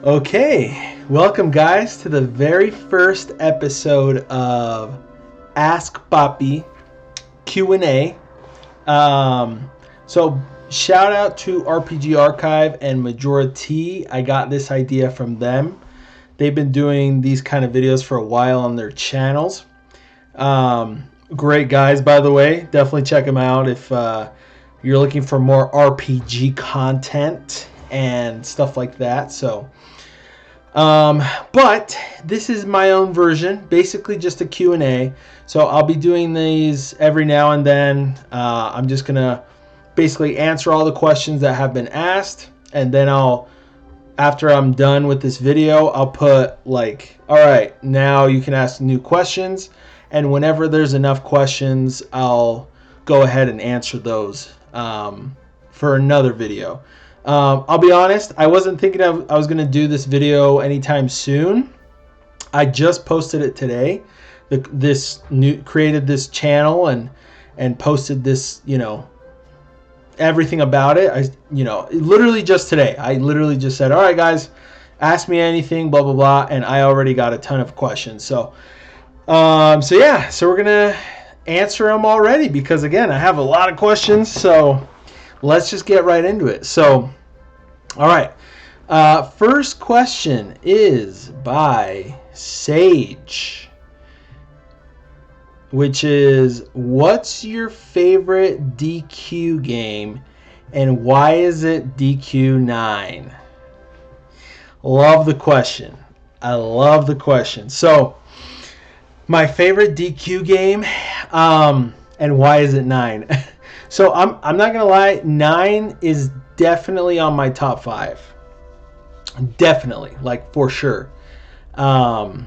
Okay, welcome guys to the very first episode of Ask Papi Q&A. So shout out to RPG Archive and Majority. I got this idea from them. They've been doing these kind of videos for a while on their channels. Great guys, by the way. Definitely check them out if you're looking for more RPG content and stuff like that. So but this is my own version, basically just a Q&A. So I'll be doing these every now and then. I'm just going to basically answer all the questions that have been asked. And then after I'm done with this video, I'll put like, all right, now you can ask new questions. And whenever there's enough questions, I'll go ahead and answer those for another video. I'll be honest, I wasn't thinking I was going to do this video anytime soon. I just posted it today. Created this channel and posted this, everything about it. Literally just today. I literally just said, all right, guys, ask me anything, blah, blah, blah. And I already got a ton of questions. So we're going to answer them already because, again, I have a lot of questions. So let's just get right into it. So, all right. First question is by Sage, which is, what's your favorite DQ game and why is it DQ9? Love the question. I love the question. So, my favorite DQ game and why is it 9? So I'm not gonna lie, 9 is definitely on my top 5. Definitely, like for sure. But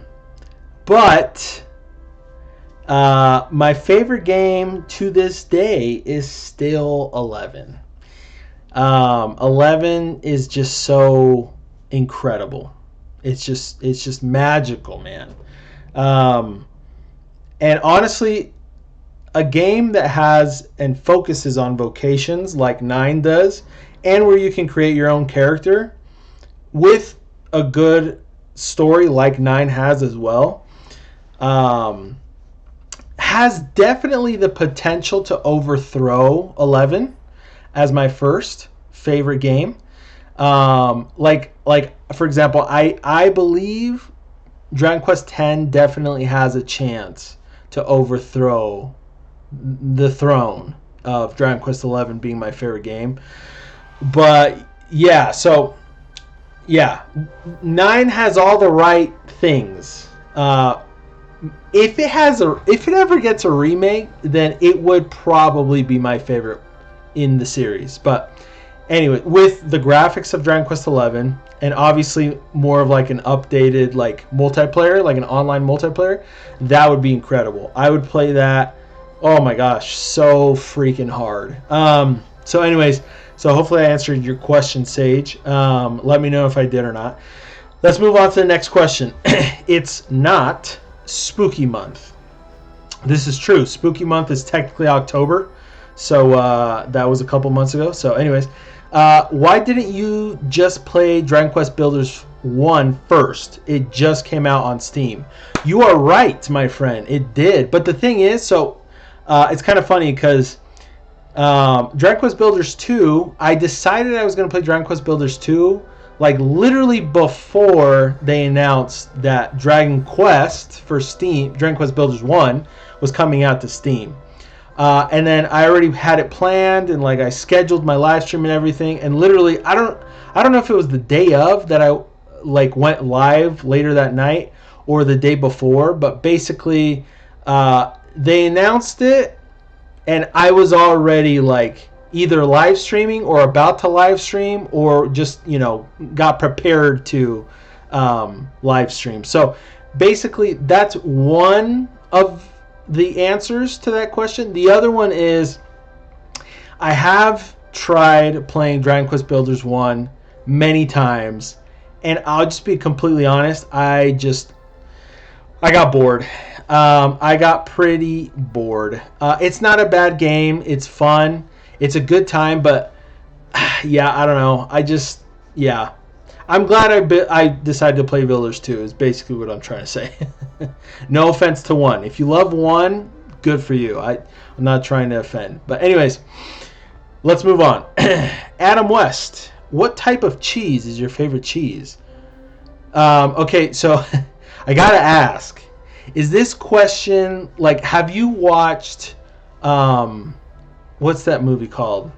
my favorite game to this day is still 11. 11 is just so incredible. It's just magical, man. And honestly, a game that has and focuses on vocations like 9 does, and where you can create your own character with a good story like 9 has as well, has definitely the potential to overthrow 11 as my first favorite game. Like for example, I believe Dragon Quest X definitely has a chance to overthrow the throne of Dragon Quest XI being my favorite game. But yeah, so yeah, 9 has all the right things. If it ever gets a remake, then it would probably be my favorite in the series. But anyway, with the graphics of Dragon Quest XI and obviously more of like an updated like multiplayer, like an online multiplayer, that would be incredible. I would play that. Oh my gosh, so freaking hard. So anyways, so hopefully I answered your question, Sage. Let me know if I did or not. Let's move on to the next question. It's not Spooky Month. This is true. Spooky Month is technically October. So that was a couple months ago. So anyways, why didn't you just play Dragon Quest Builders 1 first? It just came out on Steam. You are right, my friend. It did. But the thing is, so it's kind of funny because Dragon Quest Builders 2, I decided I was going to play Dragon Quest Builders 2 like literally before they announced that Dragon Quest for Steam, Dragon Quest Builders 1 was coming out to Steam. And then I already had it planned and like I scheduled my live stream and everything, and literally I don't know if it was the day of that I like went live later that night or the day before, but basically they announced it and I was already like either live streaming or about to live stream or just got prepared to live stream. So basically that's one of the answers to that question. The other one is I have tried playing Dragon Quest Builders 1 many times, and I'll just be completely honest, I got bored. I got pretty bored. It's not a bad game. It's fun. It's a good time, but yeah, I don't know. I'm glad I decided to play Builders 2 is basically what I'm trying to say. No offense to 1. If you love 1, good for you. I'm not trying to offend. But anyways, let's move on. Adam West, what type of cheese is your favorite cheese? Okay, so I gotta ask, is this question like, have you watched what's that movie called?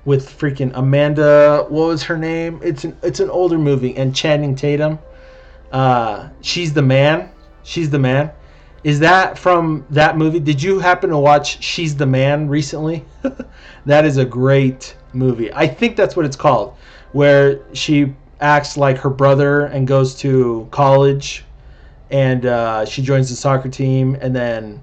With freaking Amanda, what was her name? It's an older movie, and Channing Tatum. She's the Man. She's the Man. Is that from that movie? Did you happen to watch She's the Man recently? That is a great movie. I think that's what it's called, where she acts like her brother and goes to college, and she joins the soccer team, and then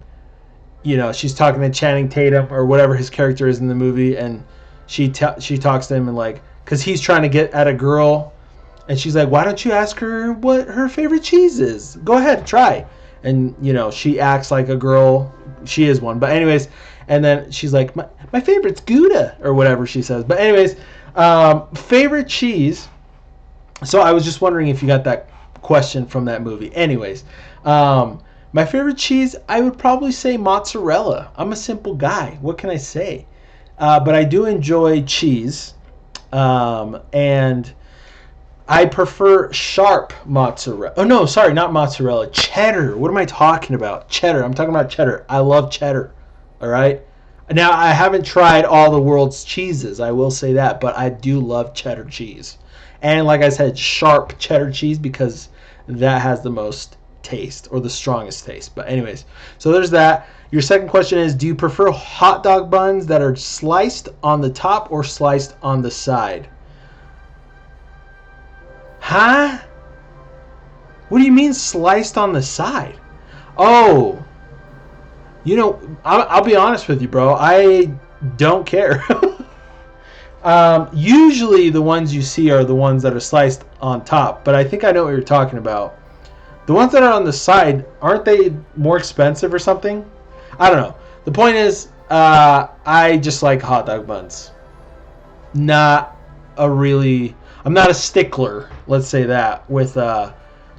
she's talking to Channing Tatum or whatever his character is in the movie, and she talks to him and like, because he's trying to get at a girl, and she's like, why don't you ask her what her favorite cheese is? Go ahead, try. And she acts like a girl. She is one, but anyways, and then she's like, my favorite's Gouda or whatever she says. But anyways, favorite cheese. So I was just wondering if you got that question from that movie. Anyways, my favorite cheese, I would probably say mozzarella. I'm a simple guy. What can I say? But I do enjoy cheese, and I prefer sharp mozzarella. Oh, no, sorry, not mozzarella. Cheddar. What am I talking about? Cheddar. I'm talking about cheddar. I love cheddar. All right? Now, I haven't tried all the world's cheeses. I will say that. But I do love cheddar cheese. And like I said, sharp cheddar cheese, because that has the most taste, or the strongest taste. But anyways, so there's that. Your second question is, do you prefer hot dog buns that are sliced on the top or sliced on the side? Huh? What do you mean sliced on the side? Oh, I'll be honest with you, bro. I don't care. Usually the ones you see are the ones that are sliced on top, but I think I know what you're talking about. The ones that are on the side, aren't they more expensive or something? I don't know. The point is, I just like hot dog buns. I'm not a stickler, let's say that, with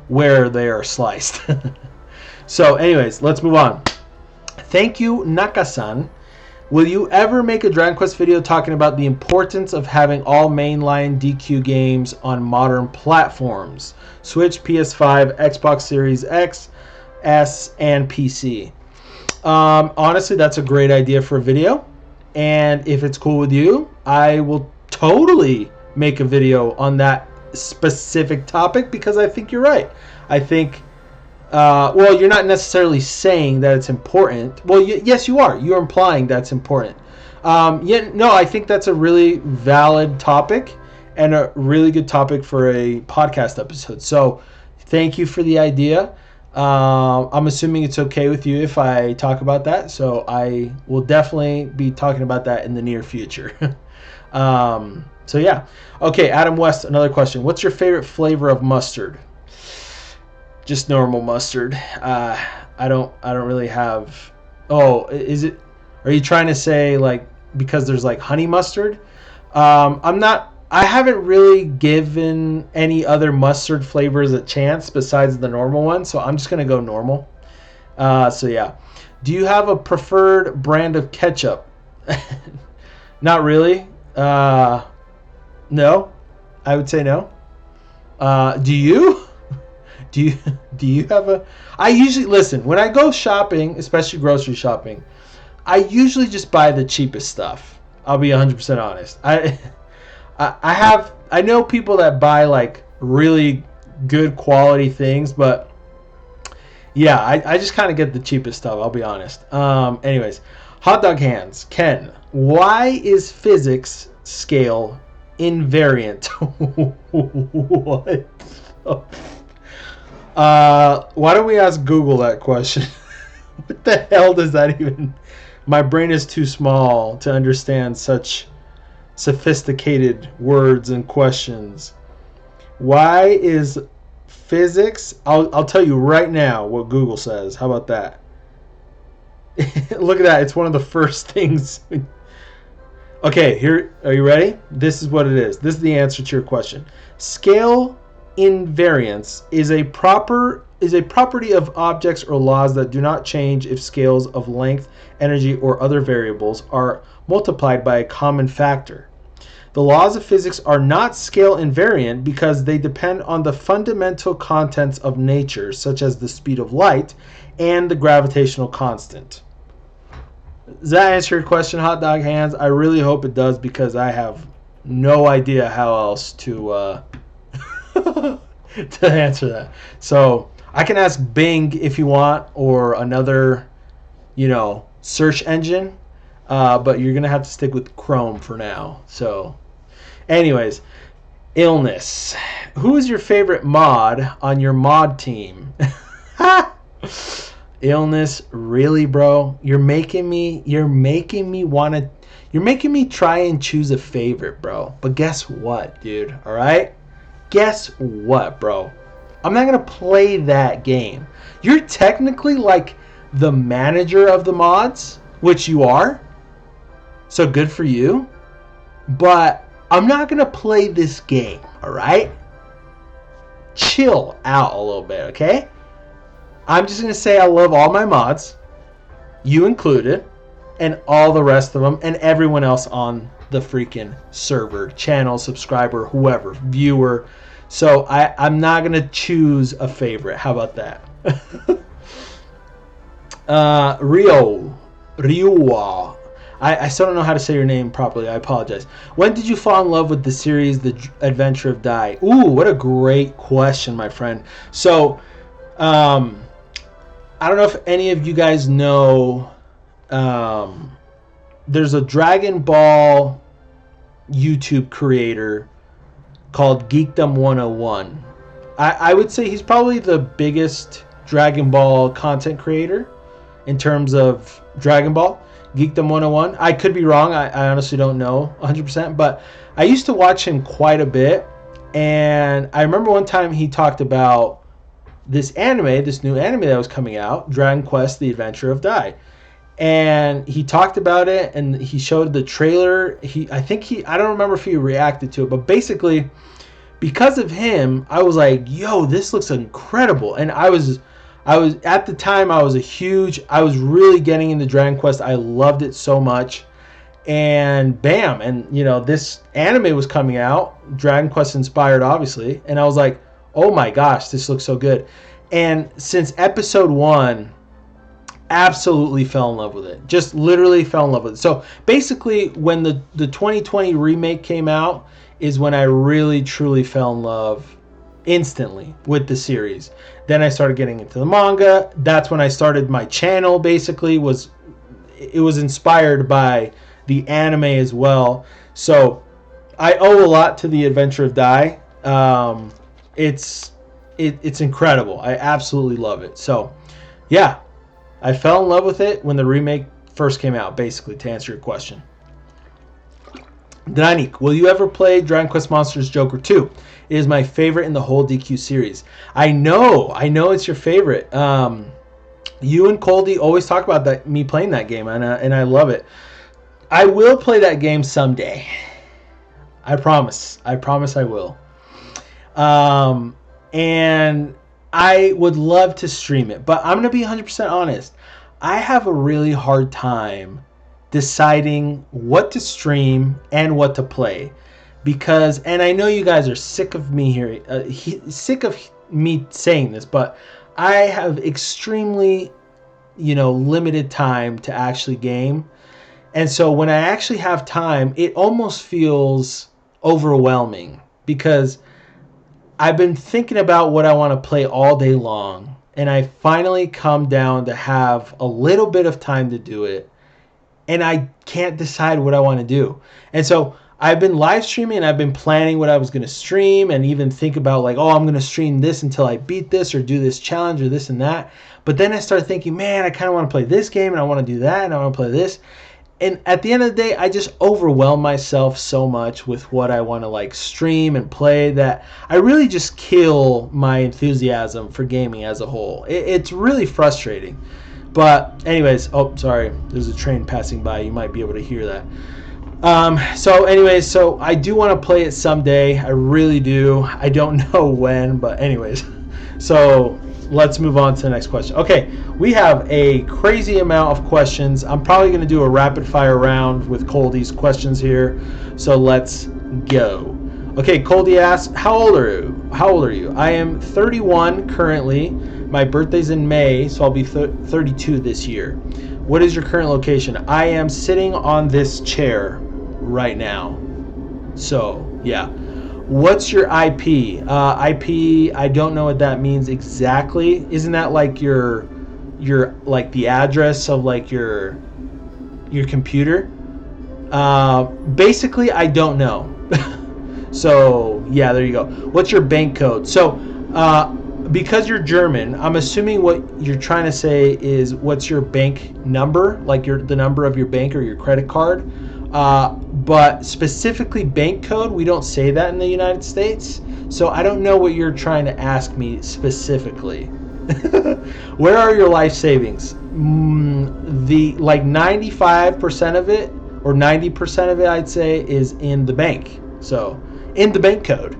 where they are sliced. So anyways, let's move on. Thank you, Nakasan. Will you ever make a Dragon Quest video talking about the importance of having all mainline DQ games on modern platforms? Switch, PS5, Xbox Series X, S, and PC. Honestly, that's a great idea for a video. And if it's cool with you, I will totally make a video on that specific topic, because I think you're right. I think, well, you're not necessarily saying that it's important. Well, yes, you are. You're implying that's important. I think that's a really valid topic and a really good topic for a podcast episode. So thank you for the idea. I'm assuming it's okay with you if I talk about that. So I will definitely be talking about that in the near future. So yeah. Okay, Adam West, another question. What's your favorite flavor of mustard? Just normal mustard. I don't really have. Oh, is it? Are you trying to say like because there's like honey mustard? I'm not. I haven't really given any other mustard flavors a chance besides the normal one, so I'm just gonna go normal. So yeah. Do you have a preferred brand of ketchup? Not really. No, I would say no. Do you? Do you have a? I usually listen when I go shopping, especially grocery shopping. I usually just buy the cheapest stuff. I'll be 100% honest. I know people that buy like really good quality things, but yeah, I just kind of get the cheapest stuff. I'll be honest. Anyways, hot dog hands. Ken, why is physics scale invariant? What? Why don't we ask Google that question? What the hell does that even? My brain is too small to understand such sophisticated words and questions. Why is physics? I'll tell you right now what Google says. How about that? Look at that. It's one of the first things. Okay, here, are you ready? This is what it is. This is the answer to your question. Scale invariance is a property of objects or laws that do not change if scales of length, energy, or other variables are multiplied by a common factor. The laws of physics are not scale invariant because they depend on the fundamental constants of nature, such as the speed of light and the gravitational constant. Does that answer your question, Hot Dog Hands? I really hope it does because I have no idea how else to to answer that. So I can ask Bing if you want, or another, search engine, but you're gonna have to stick with Chrome for now. So, anyways, illness. Who is your favorite mod on your mod team? Illness, really, bro? You're making me try and choose a favorite, bro. But guess what, dude? All right? Guess what, bro? I'm not going to play that game. You're technically like the manager of the mods, which you are. So good for you. But I'm not going to play this game, all right? Chill out a little bit, okay? I'm just going to say I love all my mods, you included, and all the rest of them, and everyone else on the freaking server, channel, subscriber, whoever, viewer. So I'm not going to choose a favorite. How about that? Riowa. I still don't know how to say your name properly. I apologize. When did you fall in love with the series The Adventure of Dai? Ooh, what a great question, my friend. So, I don't know if any of you guys know, there's a Dragon Ball YouTube creator called Geekdom 101. I would say he's probably the biggest Dragon Ball content creator in terms of Dragon Ball. Geekdom 101. I could be wrong. I honestly don't know 100%, but I used to watch him quite a bit. And I remember one time he talked about this new anime that was coming out, Dragon Quest: The Adventure of Dai. And he talked about it and he showed the trailer. I don't remember if he reacted to it, but basically because of him, I was like, yo, this looks incredible. And I was at the time I was really getting into Dragon Quest. I loved it so much. And bam, and this anime was coming out, Dragon Quest inspired obviously, and I was like, oh my gosh, this looks so good. And since episode 1, absolutely fell in love with it. Just literally fell in love with it. So basically, when the 2020 remake came out is when I really, truly fell in love instantly with the series. Then I started getting into the manga. That's when I started my channel, basically. It was inspired by the anime as well. So I owe a lot to The Adventure of Dai. It's incredible. I absolutely love it. So, yeah, I fell in love with it when the remake first came out, basically, to answer your question. Dranik, will you ever play Dragon Quest Monsters Joker 2? It is my favorite in the whole DQ series. I know it's your favorite. You and Coldy always talk about me playing that game, and I love it. I will play that game someday. I promise I will. And I would love to stream it, but I'm going to be 100% honest. I have a really hard time deciding what to stream and what to play because, and I know you guys are sick of me sick of me saying this, but I have extremely, limited time to actually game. And so when I actually have time, it almost feels overwhelming because I've been thinking about what I want to play all day long, and I finally come down to have a little bit of time to do it, and I can't decide what I want to do. And so I've been live streaming, and I've been planning what I was going to stream, and even think about like, oh, I'm going to stream this until I beat this, or do this challenge, or this and that. But then I started thinking, man, I kind of want to play this game, and I want to do that, and I want to play this. And at the end of the day, I just overwhelm myself so much with what I want to like stream and play that I really just kill my enthusiasm for gaming as a whole. It's really frustrating. But anyways, oh, sorry, there's a train passing by. You might be able to hear that. So I do want to play it someday. I really do. I don't know when, but anyways. So let's move on to the next question. Okay, we have a crazy amount of questions. I'm probably going to do a rapid fire round with Coldy's questions here. So let's go. Okay, Coldy asks, how old are you? How old are you? I am 31 currently. My birthday's in May, so I'll be 32 this year. What is your current location? I am sitting on this chair right now. So, yeah. What's your IP? IP, I don't know what that means exactly. Isn't that like your like the address of like your computer? Basically, I don't know. So, yeah, there you go. What's your bank code? So, because you're German, I'm assuming what you're trying to say is what's your bank number, like the number of your bank or your credit card. But specifically bank code, we don't say that in the United States. So I don't know what you're trying to ask me specifically. Where are your life savings? The like 95% of it or 90% of it, I'd say, is in the bank. So in the bank code.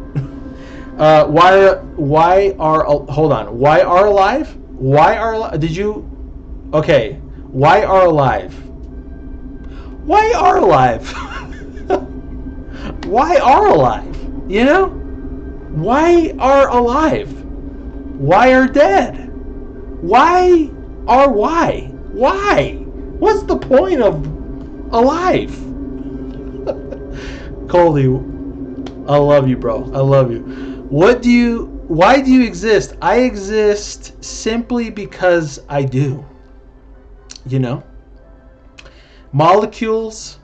Why are alive? Okay, why are alive? Why are alive? Why are alive? You know? Why are alive? Why are dead? Why are why? Why? What's the point of alive? Coldy, I love you, bro. I love you. Why do you exist? I exist simply because I do. You know? Molecules.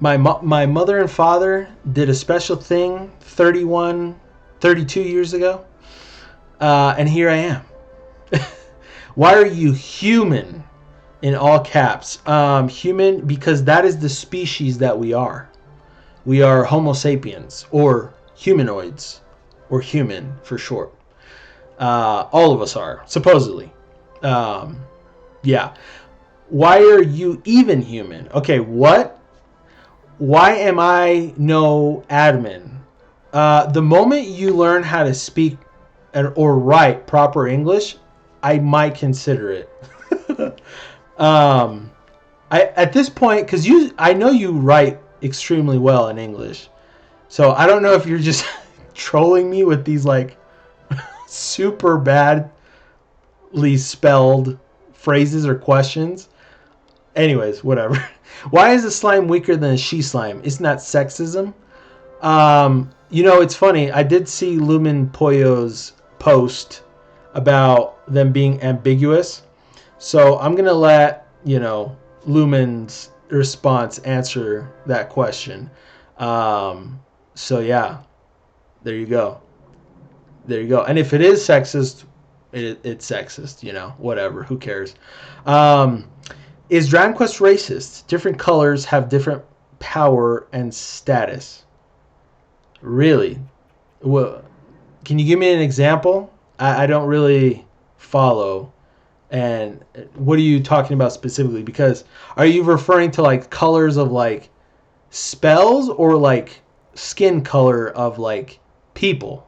My mother and father did a special thing 32 years ago. And here I am. Why are you human? In all caps. Human, because that is the species that we are. We are Homo sapiens, or humanoids, or human for short. All of us are, supposedly. Yeah. Why are you even human? Okay, what? Why am I no admin? The moment you learn how to speak or write proper English, I might consider it. At this point, because I know you write extremely well in English, so I don't know if you're just trolling me with these like super badly spelled phrases or questions. Anyways, whatever. Why is a slime weaker than a she slime? Isn't that sexism? It's funny. I did see Lumen Pollo's post about them being ambiguous. So I'm going to let, Lumen's response answer that question. So, yeah, there you go. There you go. And if it is sexist, it's sexist, whatever. Who cares? Is Dragon Quest racist? Different colors have different power and status. Really? Well, can you give me an example? I don't really follow. And what are you talking about specifically? Because are you referring to like colors of like spells or like skin color of like people?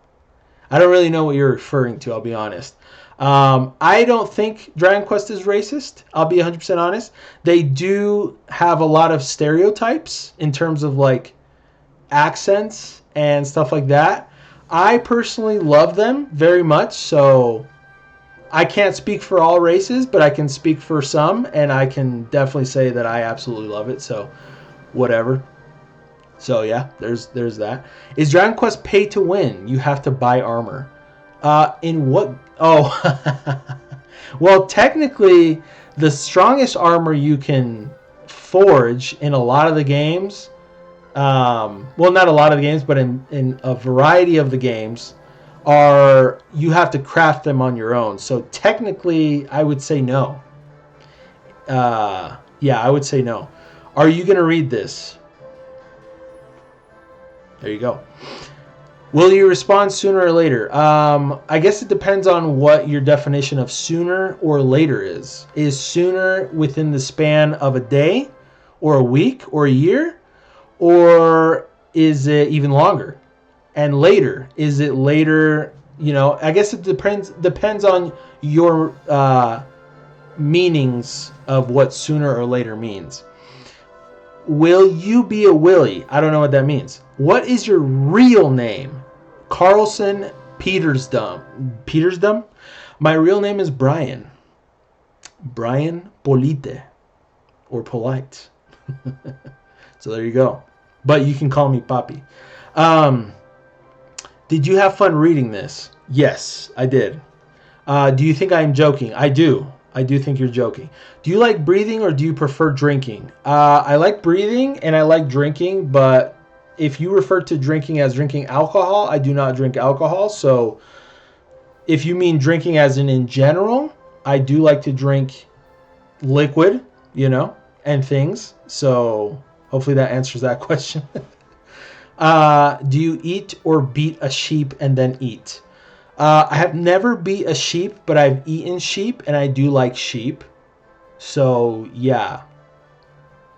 I don't really know what you're referring to, I'll be honest. I don't think Dragon Quest is racist. I'll be 100% honest. They do have a lot of stereotypes in terms of like accents and stuff like that. I personally love them very much, so I can't speak for all races, but I can speak for some, and I can definitely say that I absolutely love it, so whatever. So yeah, there's that. Is Dragon Quest pay to win? You have to buy armor. In what? Oh, well, technically, the strongest armor you can forge in a lot of the games, well, not a lot of the games, but in a variety of the games, you have to craft them on your own. So technically, I would say no. Yeah, I would say no. Are you going to read this? There you go. Will you respond sooner or later? I guess it depends on what your definition of sooner or later is. Is sooner within the span of a day, or a week or a year? Or is it even longer? And later? Is it later? I guess it depends on your meanings of what sooner or later means. Will you be a Willie? I don't know what that means. What is your real name? Carlson Petersdom. Petersdom? My real name is Brian. Brian Polite. Or Polite. So there you go. But you can call me Papi. Did you have fun reading this? Yes, I did. Do you think I'm joking? I do. I do think you're joking. Do you like breathing or do you prefer drinking? I like breathing and I like drinking, but if you refer to drinking as drinking alcohol, I do not drink alcohol. So if you mean drinking as in general, I do like to drink liquid, and things. So hopefully that answers that question. Do you eat or beat a sheep and then eat? I have never beat a sheep, but I've eaten sheep, and I do like sheep. So, yeah.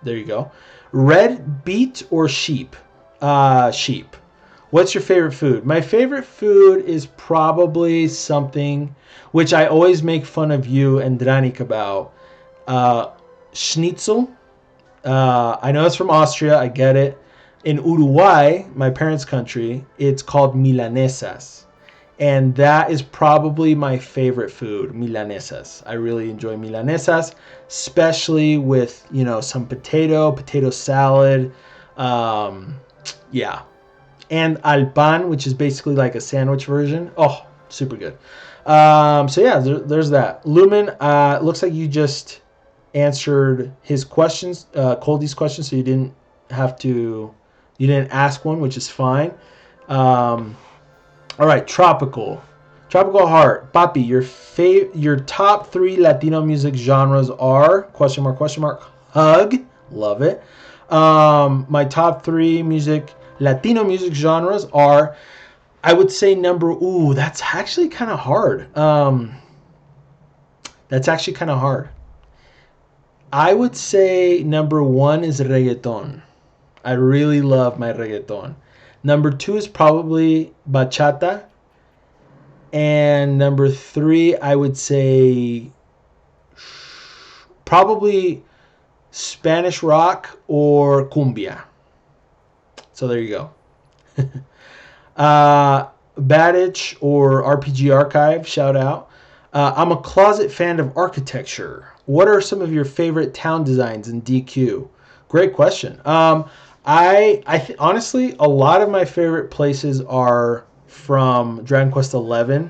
There you go. Red beet or sheep? Sheep. What's your favorite food? My favorite food is probably something which I always make fun of you and Dranik about. Schnitzel. I know it's from Austria. I get it. In Uruguay, my parents' country, it's called milanesas. And that is probably my favorite food, milanesas. I really enjoy milanesas, especially with, some potato salad. Yeah. And al pan, which is basically like a sandwich version. Oh, super good. So yeah, there's that. Lumen, looks like you just answered his questions, Coldie's questions, so you didn't ask one, which is fine. All right, Tropical Heart. Papi, your top 3 Latino music genres are ? Hug, love it. My top 3 Latino music genres are, I would say that's actually kind of hard. I would say number 1 is reggaeton. I really love my reggaeton. Number 2 is probably bachata. And number 3, I would say probably Spanish rock or cumbia. So there you go. Badich or RPG Archive, shout out. I'm a closet fan of architecture. What are some of your favorite town designs in DQ? Great question. Honestly, a lot of my favorite places are from Dragon Quest XI.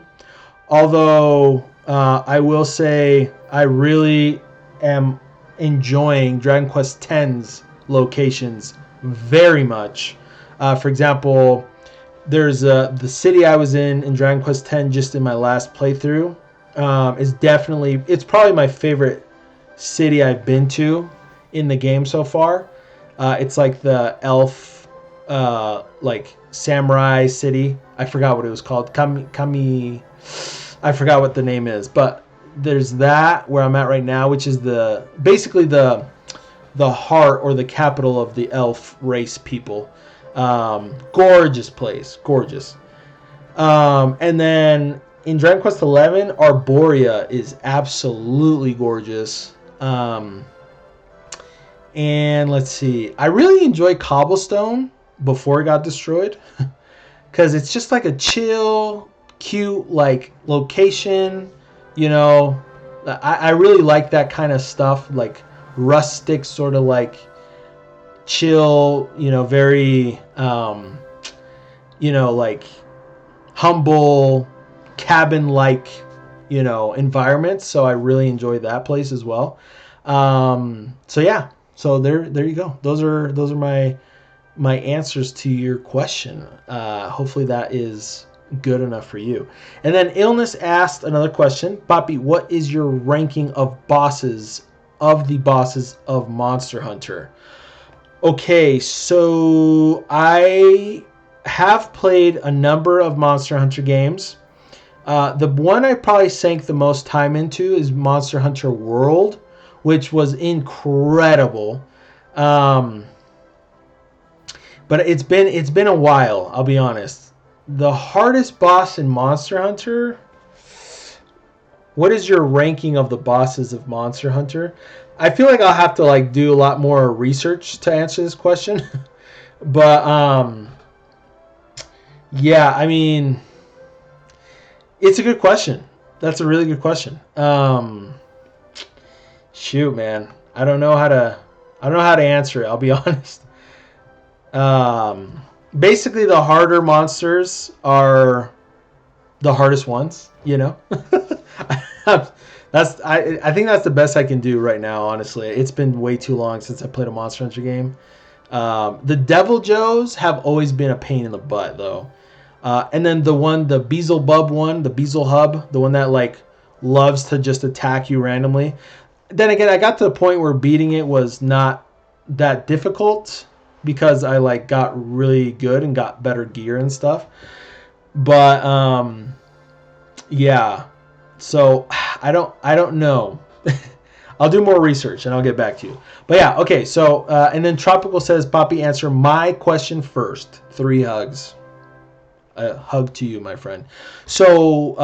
Although I will say I really am enjoying Dragon Quest X's locations very much. For example, there's the city I was in Dragon Quest X just in my last playthrough. It's probably my favorite city I've been to in the game so far. It's like the elf, like samurai city. I forgot what it was called. I forgot what the name is, but there's that where I'm at right now, which is basically the heart or the capital of the elf race people. Gorgeous place, gorgeous. And then in Dragon Quest XI, Arborea is absolutely gorgeous. And let's see. I really enjoy Cobblestone before it got destroyed. Because it's just like a chill, cute, like, location. I really like that kind of stuff. Like, rustic, sort of like, chill, very, like, humble, cabin-like, environments. So I really enjoy that place as well. So yeah. So there you go. Those are my answers to your question. Hopefully that is good enough for you. And then Illness asked another question. Papi, what is your ranking of the bosses of Monster Hunter? Okay, so I have played a number of Monster Hunter games. The one I probably sank the most time into is Monster Hunter World, which was incredible. Um, but it's been a while. I'll be honest. The hardest boss in Monster Hunter. What is your ranking of the bosses of Monster Hunter? I feel like I'll have to like do a lot more research to answer this question. But yeah, I mean, it's a good question. That's a really good question. Shoot, man, I don't know how to. I don't know how to answer it. I'll be honest. Basically, the harder monsters are the hardest ones. You know, I think that's the best I can do right now. Honestly, it's been way too long since I played a Monster Hunter game. The Devil Joes have always been a pain in the butt, though. And then the Beelzebub one, the Beelzehub, the one that like loves to just attack you randomly. Then again, I got to the point where beating it was not that difficult because I like got really good and got better gear and stuff. But yeah, so I don't know. I'll do more research and I'll get back to you. But yeah, okay. So and then Tropical says, "Poppy, answer my question first. 3 hugs. A hug to you, my friend." So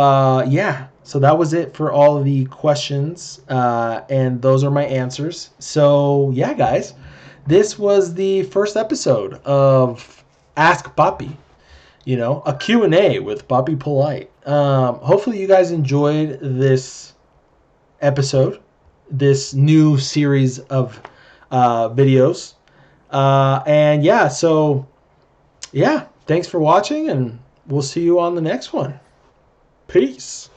yeah, so that was it for all of the questions, and those are my answers. So yeah, guys, this was the first episode of Ask Poppy. You know, a Q&A with Poppy Polite. Hopefully you guys enjoyed this episode, this new series of videos. And yeah, so yeah, thanks for watching, and we'll see you on the next one. Peace.